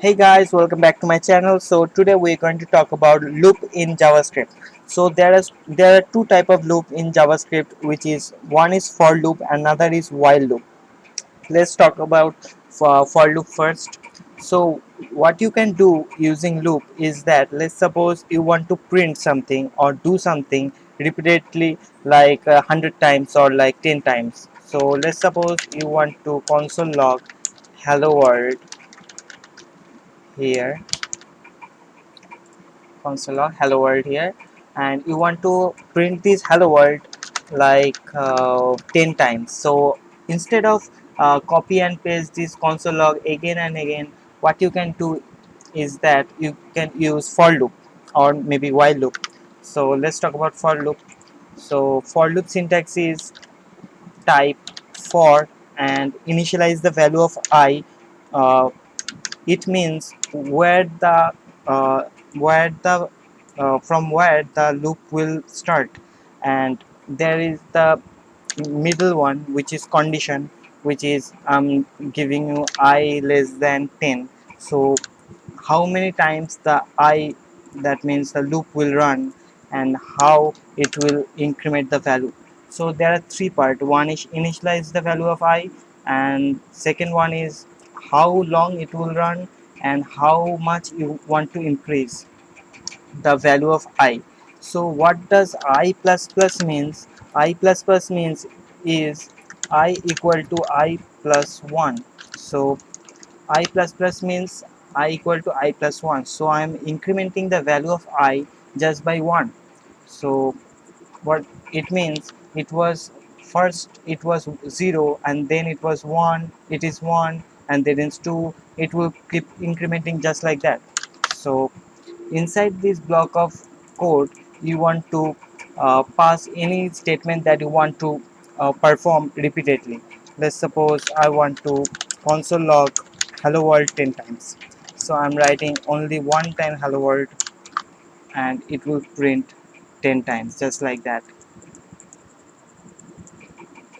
Hey guys, welcome back to my channel. So today we're going to talk about loop in JavaScript. So there are two type of loop in JavaScript, which is one is for loop, another is while loop. Let's talk about for loop first. So what you can do using loop is that, let's suppose you want to print something or do something repeatedly, like 100 times or like 10 times. So let's suppose you want to console log hello world here, console log hello world here, and you want to print this hello world like 10 times. So instead of copy and paste this console log again and again, what you can do is that you can use for loop or maybe while loop. So let's talk about for loop. So for loop syntax is type for and initialize the value of I. uh, it means uh, where the from where the loop will start, and there is the middle one, which is condition, which is giving you I less than 10. So how many times the I, that means the loop will run, and how it will increment the value. So there are three parts. One is initialize the value of I, and second one is how long it will run and how much you want to increase the value of I. So what does I plus plus means? I plus plus means is I equal to I plus 1. So I plus plus means I equal to I plus 1. So I am incrementing the value of I just by 1. So what it means, it was first it was 0, and then it was 1, it is 1, and then it's 2. It will keep incrementing just like that. So inside this block of code, you want to pass any statement that you want to perform repeatedly. Let's suppose I want to console log hello world 10 times. So I'm writing only one time hello world, and it will print 10 times just like that.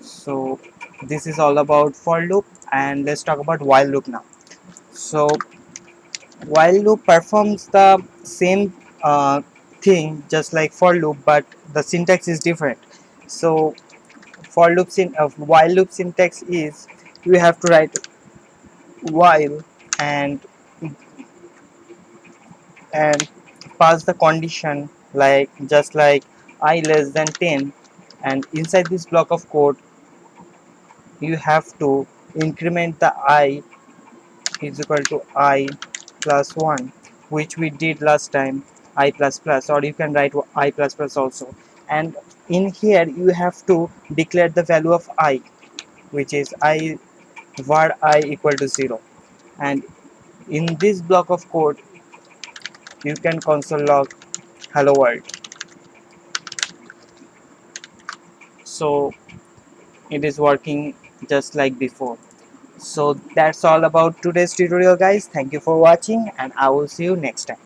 So this is all about for loop, and let's talk about while loop now. So while loop performs the same thing just like for loop, but the syntax is different. So while loop syntax is, you have to write while and and pass the condition, like just like I less than 10, and inside this block of code you have to increment the I is equal to I plus 1, which we did last time, I plus plus, or you can write I plus plus also. And in here you have to declare the value of I, which is I var I equal to 0. And in this block of code you can console log hello world. So it is working just like before. So that's all about today's tutorial, guys. Thank you for watching, and I will see you next time.